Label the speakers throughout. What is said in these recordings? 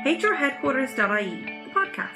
Speaker 1: hrheadquarters.ie, the podcast.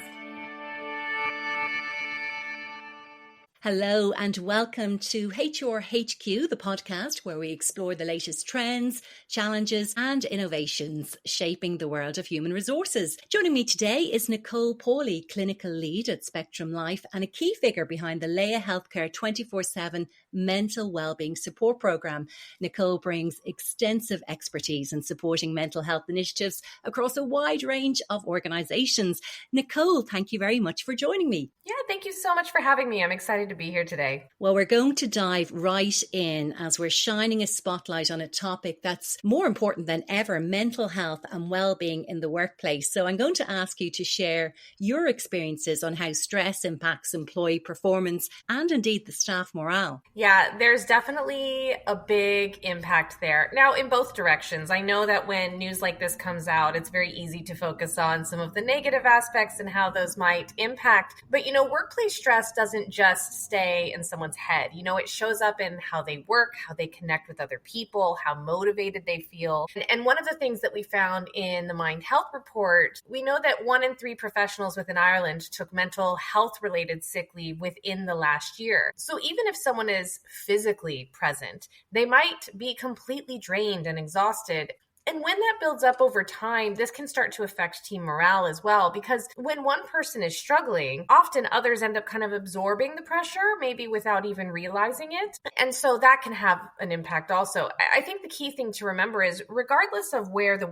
Speaker 2: Hello and welcome to HRHQ, the podcast where we explore the latest trends, challenges and innovations shaping the world of human resources. Joining me today is Nicole Paulie, Clinical Lead at Spectrum.Life and a key figure behind the Laya Healthcare 24/7 Mental Wellbeing Support Programme. Nicole brings extensive expertise in supporting mental health initiatives across a wide range of organisations. Nicole, thank you very much for joining me.
Speaker 3: Yeah, thank you so much for having me. I'm excited to be here today.
Speaker 2: Well, we're going to dive right in as we're shining a spotlight on a topic that's more important than ever, mental health and well-being in the workplace. So I'm going to ask you to share your experiences on how stress impacts employee performance and indeed the staff morale.
Speaker 3: Yeah, there's definitely a big impact there. Now, in both directions. I know that when news like this comes out, it's very easy to focus on some of the negative aspects and how those might impact. But, workplace stress doesn't just stay in someone's head. It shows up in how they work, how they connect with other people, how motivated they feel. And one of the things that we found in the Mind Health report, we know that 1 in 3 professionals within Ireland took mental health related sick leave within the last year. So even if someone is physically present, they might be completely drained and exhausted. And when that builds up over time, this can start to affect team morale as well, because when one person is struggling, often others end up kind of absorbing the pressure, maybe without even realizing it. And so that can have an impact also. I think the key thing to remember is regardless of where the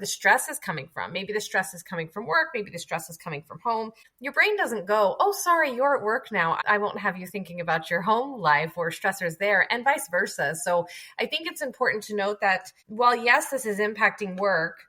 Speaker 3: stress is coming from, maybe the stress is coming from work, maybe the stress is coming from home, your brain doesn't go, oh, sorry, you're at work now. I won't have you thinking about your home life or stressors there, and vice versa. So I think it's important to note that while yes, this is impacting work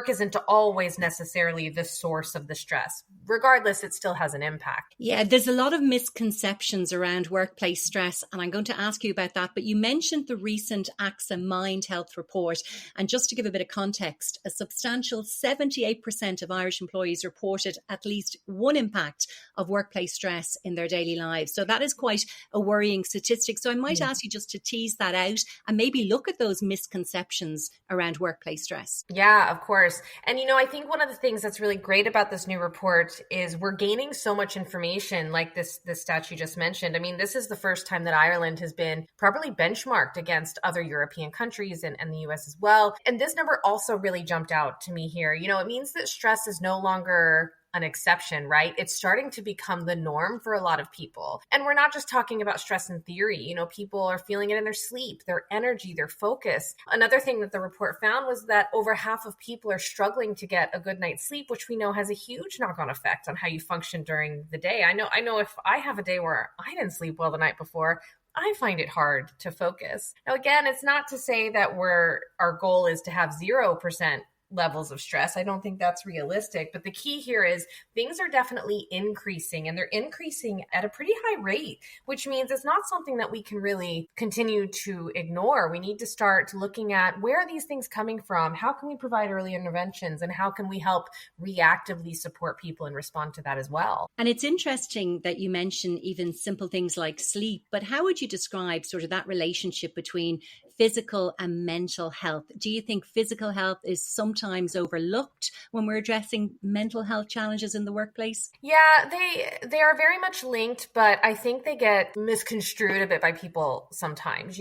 Speaker 3: isn't always necessarily the source of the stress. Regardless, it still has an impact.
Speaker 2: Yeah, there's a lot of misconceptions around workplace stress, and I'm going to ask you about that. But you mentioned the recent AXA Mind Health report. And just to give a bit of context, a substantial 78% of Irish employees reported at least one impact of workplace stress in their daily lives. So that is quite a worrying statistic. So I might ask you just to tease that out and maybe look at those misconceptions around workplace stress.
Speaker 3: Yeah, of course. And, I think one of the things that's really great about this new report is we're gaining so much information like this stat you just mentioned. I mean, this is the first time that Ireland has been properly benchmarked against other European countries and the US as well. And this number also really jumped out to me here. It means that stress is no longer an exception, right? It's starting to become the norm for a lot of people. And we're not just talking about stress in theory. People are feeling it in their sleep, their energy, their focus. Another thing that the report found was that over half of people are struggling to get a good night's sleep, which we know has a huge knock-on effect on how you function during the day. I know if I have a day where I didn't sleep well the night before, I find it hard to focus. Now, again, it's not to say that our goal is to have 0% levels of stress. I don't think that's realistic, but the key here is things are definitely increasing, and they're increasing at a pretty high rate, which means it's not something that we can really continue to ignore. We need to start looking at where are these things coming from? How can we provide early interventions, and how can we help reactively support people and respond to that as well?
Speaker 2: And it's interesting that you mention even simple things like sleep, but how would you describe sort of that relationship between physical and mental health? Do you think physical health is sometimes overlooked when we're addressing mental health challenges in the workplace?
Speaker 3: Yeah, they are very much linked, but I think they get misconstrued a bit by people sometimes.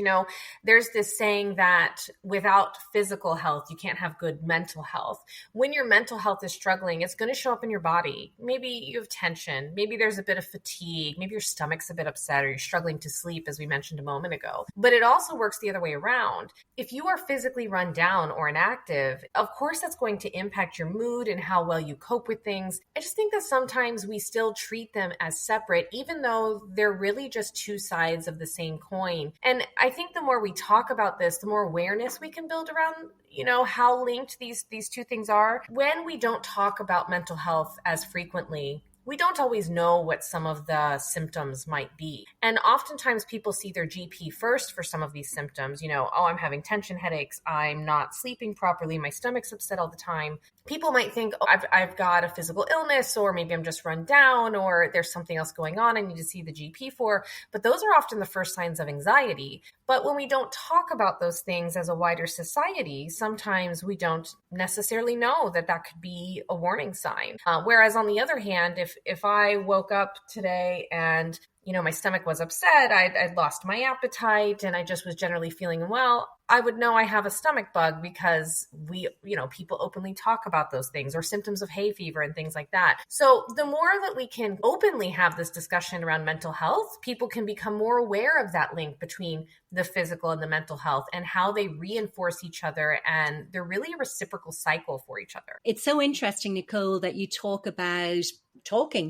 Speaker 3: There's this saying that without physical health, you can't have good mental health. When your mental health is struggling, it's going to show up in your body. Maybe you have tension. Maybe there's a bit of fatigue. Maybe your stomach's a bit upset, or you're struggling to sleep, as we mentioned a moment ago. But it also works the other way around. If you are physically run down or inactive, of course that's going to impact your mood and how well you cope with things. I just think that sometimes we still treat them as separate, even though they're really just two sides of the same coin. And I think the more we talk about this, the more awareness we can build around, how linked these two things are. When we don't talk about mental health as frequently, we don't always know what some of the symptoms might be. And oftentimes people see their GP first for some of these symptoms. Oh, I'm having tension headaches. I'm not sleeping properly. My stomach's upset all the time. People might think, oh, I've got a physical illness, or maybe I'm just run down, or there's something else going on I need to see the GP for. But those are often the first signs of anxiety. But when we don't talk about those things as a wider society, sometimes we don't necessarily know that could be a warning sign. Whereas on the other hand, if I woke up today and my stomach was upset, I'd lost my appetite, and I just was generally feeling unwell, I would know I have a stomach bug because people openly talk about those things, or symptoms of hay fever and things like that. So the more that we can openly have this discussion around mental health, people can become more aware of that link between the physical and the mental health and how they reinforce each other. And they're really a reciprocal cycle for each other.
Speaker 2: It's so interesting, Nicole, that you talk about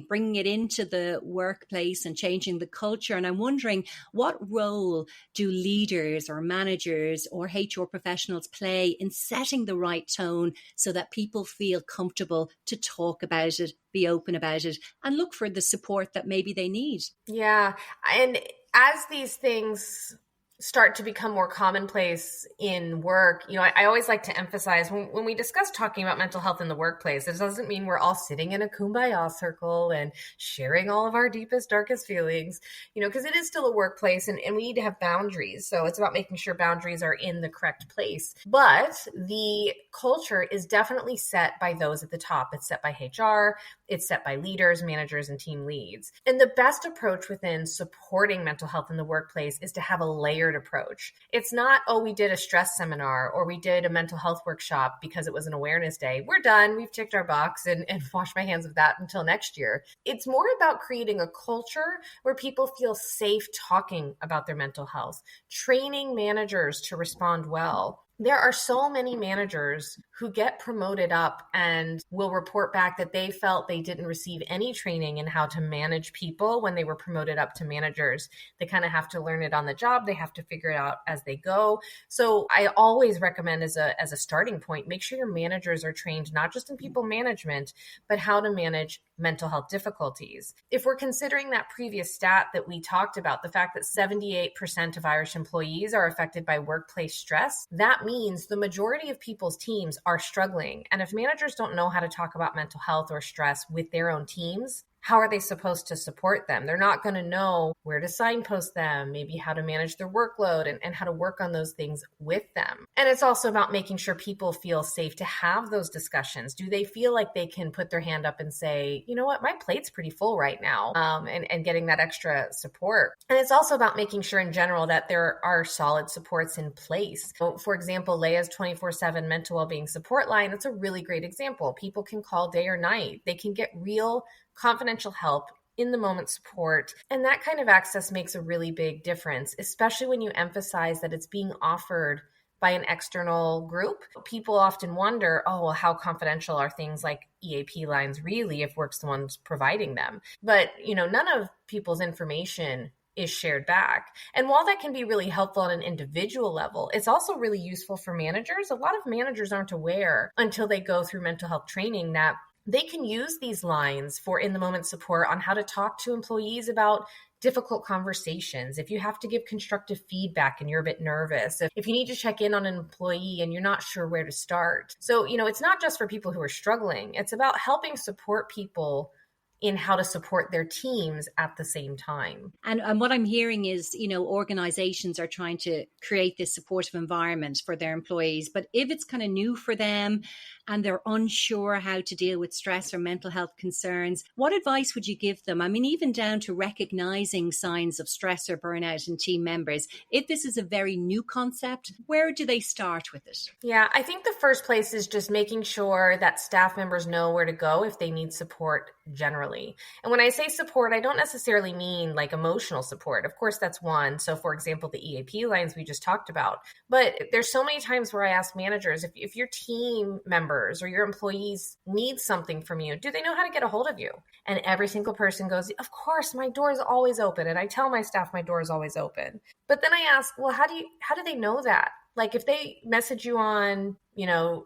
Speaker 2: bringing it into the workplace and changing the culture. And I'm wondering, what role do leaders or managers or HR professionals play in setting the right tone so that people feel comfortable to talk about it, be open about it, and look for the support that maybe they need?
Speaker 3: Yeah. And as these things start to become more commonplace in work, I always like to emphasize when we discuss talking about mental health in the workplace, it doesn't mean we're all sitting in a kumbaya circle and sharing all of our deepest, darkest feelings, because it is still a workplace and we need to have boundaries. So it's about making sure boundaries are in the correct place. But the culture is definitely set by those at the top. It's set by HR, it's set by leaders, managers, and team leads. And the best approach within supporting mental health in the workplace is to have a layered approach. It's not, oh, we did a stress seminar or we did a mental health workshop because it was an awareness day. We're done. We've ticked our box and washed my hands of that until next year. It's more about creating a culture where people feel safe talking about their mental health, training managers to respond well. There are so many managers who get promoted up and will report back that they felt they didn't receive any training in how to manage people when they were promoted up to managers. They kind of have to learn it on the job. They have to figure it out as they go. So I always recommend as a starting point, make sure your managers are trained not just in people management, but how to manage mental health difficulties. If we're considering that previous stat that we talked about, the fact that 78% of Irish employees are affected by workplace stress, that means the majority of people's teams are struggling. And if managers don't know how to talk about mental health or stress with their own teams, how are they supposed to support them? They're not going to know where to signpost them, maybe how to manage their workload and how to work on those things with them. And it's also about making sure people feel safe to have those discussions. Do they feel like they can put their hand up and say, you know what, my plate's pretty full right now, and getting that extra support. And it's also about making sure in general that there are solid supports in place. So for example, Laya's 24/7 mental wellbeing support line, that's a really great example. People can call day or night. They can get real confidential help, in the moment support. And that kind of access makes a really big difference, especially when you emphasize that it's being offered by an external group. People often wonder, oh, well, how confidential are things like EAP lines really if work's the ones providing them? But, none of people's information is shared back. And while that can be really helpful on an individual level, it's also really useful for managers. A lot of managers aren't aware until they go through mental health training that they can use these lines for in-the-moment support on how to talk to employees about difficult conversations. If you have to give constructive feedback and you're a bit nervous, if you need to check in on an employee and you're not sure where to start. So, it's not just for people who are struggling. It's about helping support people in how to support their teams at the same time.
Speaker 2: And what I'm hearing is, organizations are trying to create this supportive environment for their employees. But if it's kind of new for them and they're unsure how to deal with stress or mental health concerns, what advice would you give them? I mean, even down to recognizing signs of stress or burnout in team members. If this is a very new concept, where do they start with it?
Speaker 3: Yeah, I think the first place is just making sure that staff members know where to go if they need support generally. And when I say support, I don't necessarily mean like emotional support. Of course, that's one. So for example, the EAP lines we just talked about. But there's so many times where I ask managers, if your team members or your employees need something from you, do they know how to get a hold of you? And every single person goes, of course, my door is always open. And I tell my staff my door is always open. But then I ask, well, how do they know that? Like if they message you on,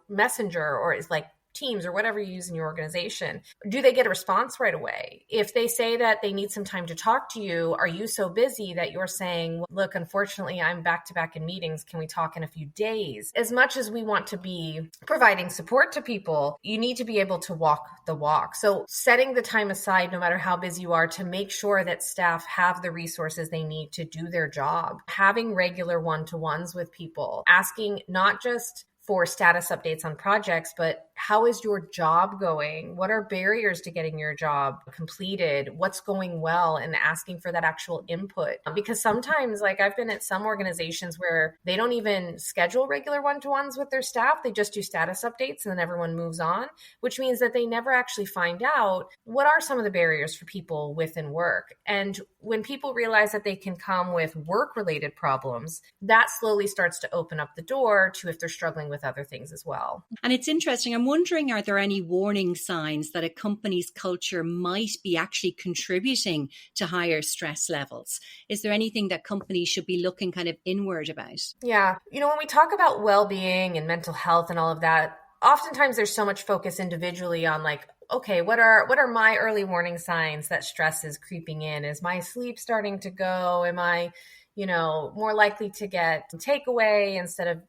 Speaker 3: Messenger, or is like, Teams or whatever you use in your organization, do they get a response right away? If they say that they need some time to talk to you, are you so busy that you're saying, look, unfortunately, I'm back to back in meetings. Can we talk in a few days? As much as we want to be providing support to people, you need to be able to walk the walk. So setting the time aside, no matter how busy you are, to make sure that staff have the resources they need to do their job, having regular one-to-ones with people, asking not just for status updates on projects, but how is your job going? What are barriers to getting your job completed? What's going well? And asking for that actual input. Because sometimes, like I've been at some organizations where they don't even schedule regular one-to-ones with their staff. They just do status updates and then everyone moves on, which means that they never actually find out what are some of the barriers for people within work. And when people realize that they can come with work-related problems, that slowly starts to open up the door to if they're struggling with other things as well.
Speaker 2: And it's interesting. I'm wondering, are there any warning signs that a company's culture might be actually contributing to higher stress levels? Is there anything that companies should be looking kind of inward about?
Speaker 3: Yeah. When we talk about well-being and mental health and all of that, oftentimes there's so much focus individually on like, okay, what are my early warning signs that stress is creeping in? Is my sleep starting to go? Am I, more likely to get takeaway instead of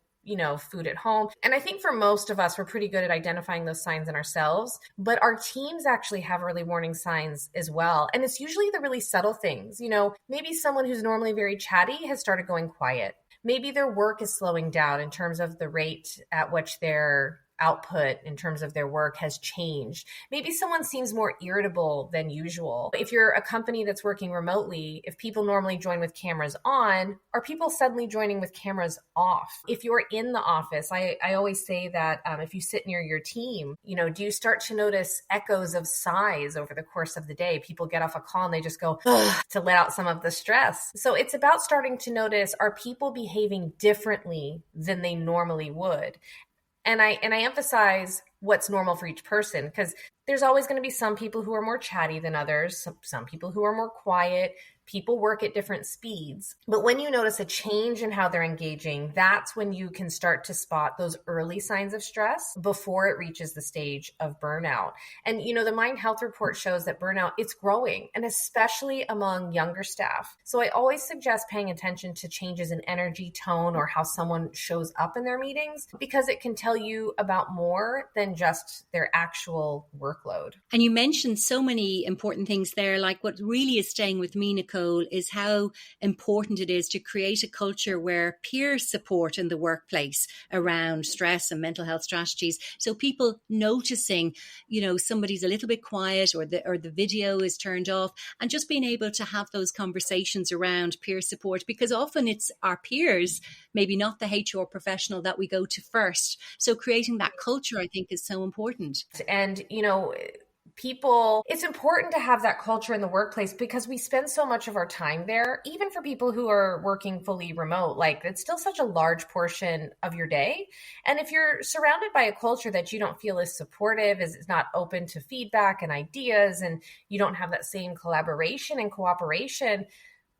Speaker 3: food at home? And I think for most of us, we're pretty good at identifying those signs in ourselves, but our teams actually have early warning signs as well. And it's usually the really subtle things. Maybe someone who's normally very chatty has started going quiet. Maybe their work is slowing down in terms of the rate at which their output in terms of their work has changed. Maybe someone seems more irritable than usual. If you're a company that's working remotely, if people normally join with cameras on, are people suddenly joining with cameras off? If you're in the office, I always say that if you sit near your team, do you start to notice echoes of sighs over the course of the day? People get off a call and they just go to let out some of the stress. So it's about starting to notice, are people behaving differently than they normally would? And I emphasize what's normal for each person, because there's always going to be some people who are more chatty than others, some people who are more quiet. People work at different speeds. But when you notice a change in how they're engaging, that's when you can start to spot those early signs of stress before it reaches the stage of burnout. And, the Mind Health Report shows that burnout, it's growing, and especially among younger staff. So I always suggest paying attention to changes in energy, tone, or how someone shows up in their meetings, because it can tell you about more than just their actual workload.
Speaker 2: And you mentioned so many important things there. Like what really is staying with me, Nicole, is how important it is to create a culture where peer support in the workplace around stress and mental health strategies. So people noticing, somebody's a little bit quiet or the video is turned off, and just being able to have those conversations around peer support, because often it's our peers, maybe not the HR professional that we go to first. So creating that culture, I think, is so important.
Speaker 3: And, it's important to have that culture in the workplace, because we spend so much of our time there, even for people who are working fully remote. Like, it's still such a large portion of your day. And if you're surrounded by a culture that you don't feel is supportive, is not open to feedback and ideas, and you don't have that same collaboration and cooperation,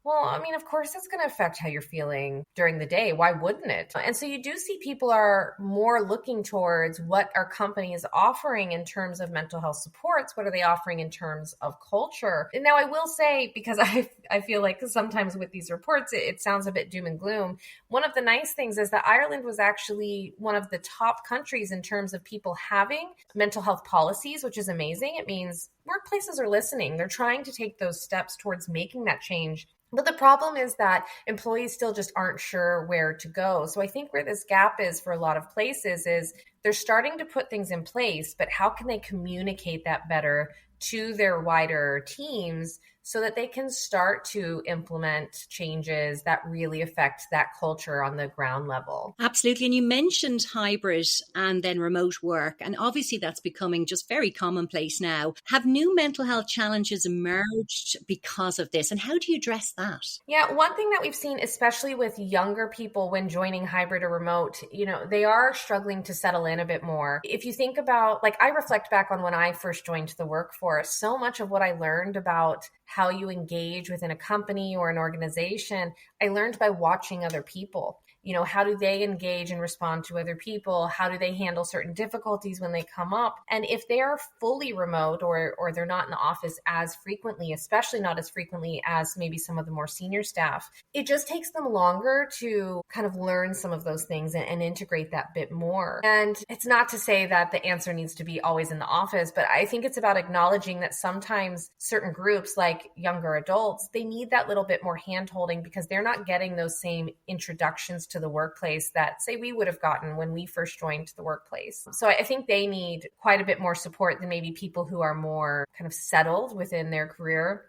Speaker 3: well, of course, it's going to affect how you're feeling during the day. Why wouldn't it? And so you do see people are more looking towards what our company is offering in terms of mental health supports. What are they offering in terms of culture? And now I will say, because I feel like sometimes with these reports, it sounds a bit doom and gloom. One of the nice things is that Ireland was actually one of the top countries in terms of people having mental health policies, which is amazing. It means workplaces are listening. They're trying to take those steps towards making that change. But the problem is that employees still just aren't sure where to go. So I think where this gap is for a lot of places is they're starting to put things in place, but how can they communicate that better to their wider teams so that they can start to implement changes that really affect that culture on the ground level?
Speaker 2: Absolutely. And you mentioned hybrid and then remote work. And obviously that's becoming just very commonplace now. Have new mental health challenges emerged because of this? And how do you address that?
Speaker 3: Yeah, one thing that we've seen, especially with younger people when joining hybrid or remote, they are struggling to settle in a bit more. If you think about, I reflect back on when I first joined the workforce, so much of what I learned about how you engage within a company or an organization, I learned by watching other people. How do they engage and respond to other people? How do they handle certain difficulties when they come up? And if they are fully remote or they're not in the office as frequently, especially not as frequently as maybe some of the more senior staff, it just takes them longer to kind of learn some of those things and integrate that bit more. And it's not to say that the answer needs to be always in the office, but I think it's about acknowledging that sometimes certain groups like younger adults, they need that little bit more hand-holding because they're not getting those same introductions to the workplace that, say, we would have gotten when we first joined the workplace. So I think they need quite a bit more support than maybe people who are more kind of settled within their career.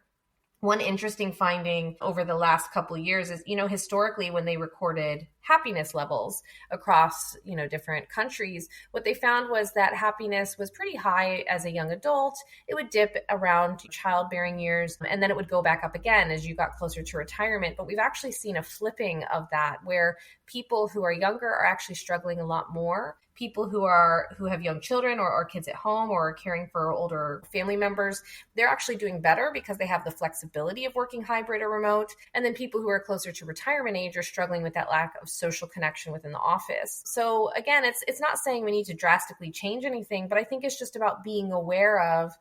Speaker 3: One interesting finding over the last couple of years is, historically when they recorded happiness levels across, different countries, what they found was that happiness was pretty high as a young adult. It would dip around childbearing years, and then it would go back up again as you got closer to retirement. But we've actually seen a flipping of that, where people who are younger are actually struggling a lot more. People who have young children or kids at home or are caring for older family members, they're actually doing better because they have the flexibility of working hybrid or remote. And then people who are closer to retirement age are struggling with that lack of social connection within the office. So again, it's not saying we need to drastically change anything, but I think it's just about being aware of,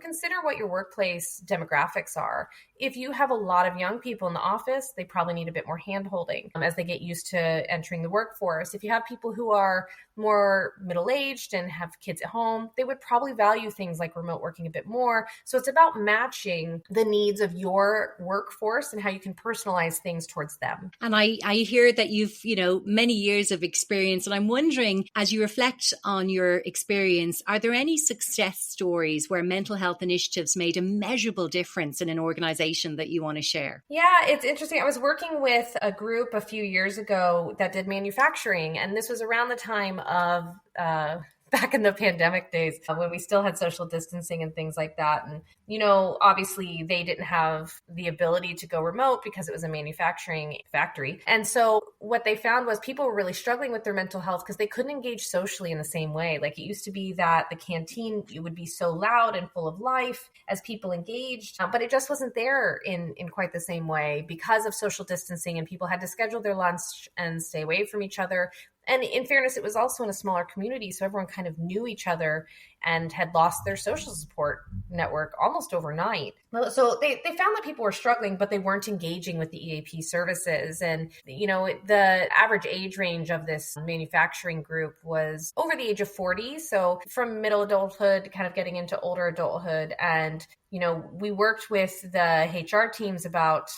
Speaker 3: consider what your workplace demographics are. If you have a lot of young people in the office, they probably need a bit more hand-holding as they get used to entering the workforce. If you have people who are more middle-aged and have kids at home, they would probably value things like remote working a bit more. So it's about matching the needs of your workforce and how you can personalize things towards them.
Speaker 2: And I hear that you've, many years of experience. And I'm wondering, as you reflect on your experience, are there any success stories where mental health initiatives made a measurable difference in an organization that you want to share?
Speaker 3: Yeah, it's interesting. I was working with a group a few years ago that did manufacturing, and this was around the time of back in the pandemic days when we still had social distancing and things like that. And, obviously they didn't have the ability to go remote because it was a manufacturing factory. And so what they found was people were really struggling with their mental health because they couldn't engage socially in the same way. Like it used to be that the canteen, it would be so loud and full of life as people engaged, but it just wasn't there in quite the same way because of social distancing, and people had to schedule their lunch and stay away from each other. And in fairness, it was also in a smaller community, so everyone kind of knew each other and had lost their social support network almost overnight. So they found that people were struggling, but they weren't engaging with the EAP services. And, the average age range of this manufacturing group was over the age of 40. So from middle adulthood, kind of getting into older adulthood. And, we worked with the HR teams about,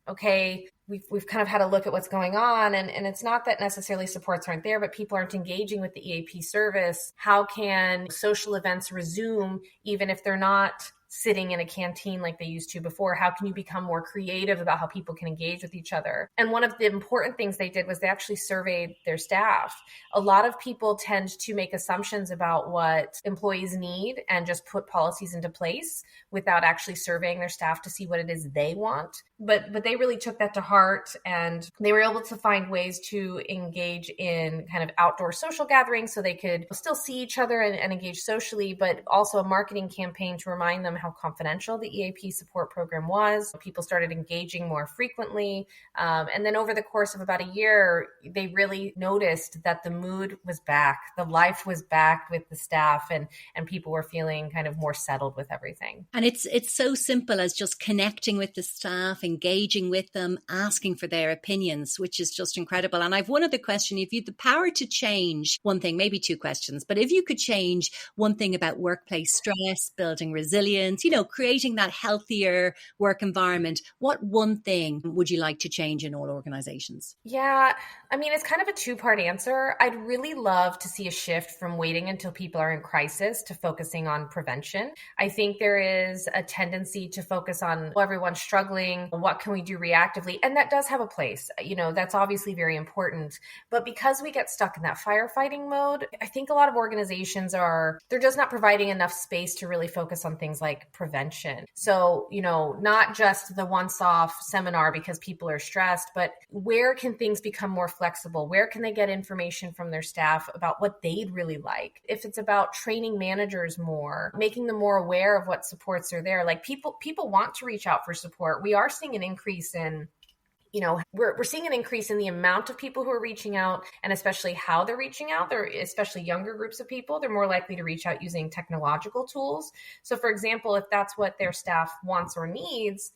Speaker 3: okay, we've kind of had a look at what's going on. And it's not that necessarily supports aren't there, but people aren't engaging with the EAP service. How can social events resume even if they're not sitting in a canteen like they used to before? How can you become more creative about how people can engage with each other? And one of the important things they did was they actually surveyed their staff. A lot of people tend to make assumptions about what employees need and just put policies into place without actually surveying their staff to see what it is they want. But they really took that to heart, and they were able to find ways to engage in kind of outdoor social gatherings so they could still see each other and engage socially, but also a marketing campaign to remind them how confidential the EAP support program was. People started engaging more frequently. And then over the course of about a year, they really noticed that the mood was back, the life was back with the staff, and people were feeling kind of more settled with everything.
Speaker 2: And it's so simple as just connecting with the staff, engaging with them, asking for their opinions, which is just incredible. And I've one other question. If you had the power to change one thing, maybe two questions, but if you could change one thing about workplace stress, building resilience, creating that healthier work environment, what one thing would you like to change in all organizations?
Speaker 3: Yeah, it's kind of a two-part answer. I'd really love to see a shift from waiting until people are in crisis to focusing on prevention. I think there is a tendency to focus on everyone's struggling, what can we do reactively? And that does have a place. That's obviously very important. But because we get stuck in that firefighting mode, I think a lot of organizations they're just not providing enough space to really focus on things like prevention. So, not just the once-off seminar because people are stressed, but where can things become more flexible? Where can they get information from their staff about what they'd really like? If it's about training managers more, making them more aware of what supports are there, like people want to reach out for support. We are seeing an increase in we're seeing an increase in the amount of people who are reaching out, and especially how they're reaching out. They're especially younger groups of people. They're more likely to reach out using technological tools. So for example, if that's what their staff wants or needs,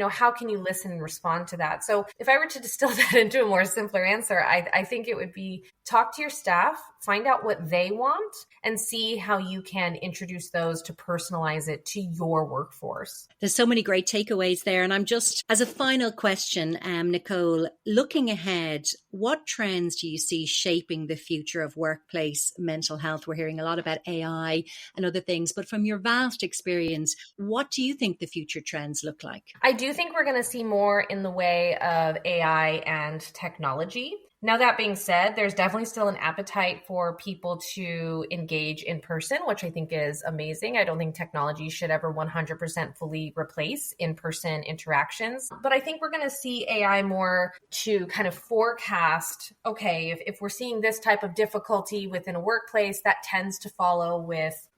Speaker 3: how can you listen and respond to that? So if I were to distill that into a more simpler answer, I think it would be talk to your staff, find out what they want, and see how you can introduce those to personalize it to your workforce.
Speaker 2: There's so many great takeaways there. And I'm just, as a final question, Nicole, looking ahead, what trends do you see shaping the future of workplace mental health? We're hearing a lot about AI and other things, but from your vast experience, what do you think the future trends look like?
Speaker 3: I do think we're going to see more in the way of AI and technology. Now, that being said, there's definitely still an appetite for people to engage in person, which I think is amazing. I don't think technology should ever 100% fully replace in-person interactions. But I think we're going to see AI more to kind of forecast, okay, if we're seeing this type of difficulty within a workplace, that tends to follow with,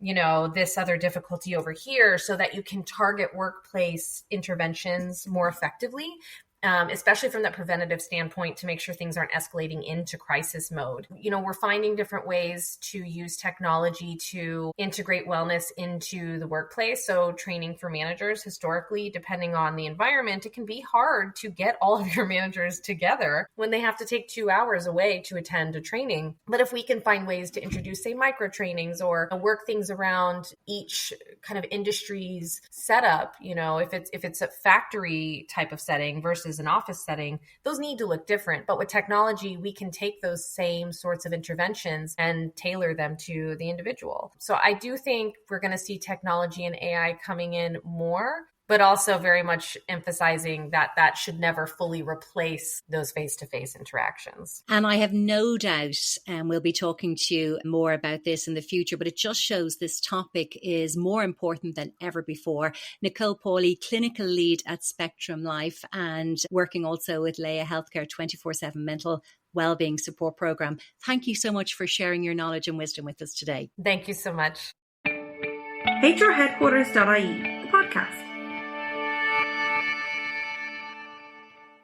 Speaker 3: this other difficulty over here, so that you can target workplace interventions more effectively. Especially from that preventative standpoint, to make sure things aren't escalating into crisis mode. We're finding different ways to use technology to integrate wellness into the workplace. So training for managers, historically, depending on the environment, it can be hard to get all of your managers together when they have to take 2 hours away to attend a training. But if we can find ways to introduce, say, micro trainings or work things around each kind of industry's setup, if it's a factory type of setting versus an office setting, those need to look different. But with technology, we can take those same sorts of interventions and tailor them to the individual. So I do think we're going to see technology and AI coming in more, but also very much emphasizing that should never fully replace those face-to-face interactions.
Speaker 2: And I have no doubt, and we'll be talking to you more about this in the future, but it just shows this topic is more important than ever before. Nicole Paulie, clinical lead at Spectrum.Life and working also with Laya Healthcare 24/7 Mental Wellbeing Support Programme. Thank you so much for sharing your knowledge and wisdom with us today.
Speaker 3: Thank you so much.
Speaker 1: HRHeadquarters.ie, the podcast.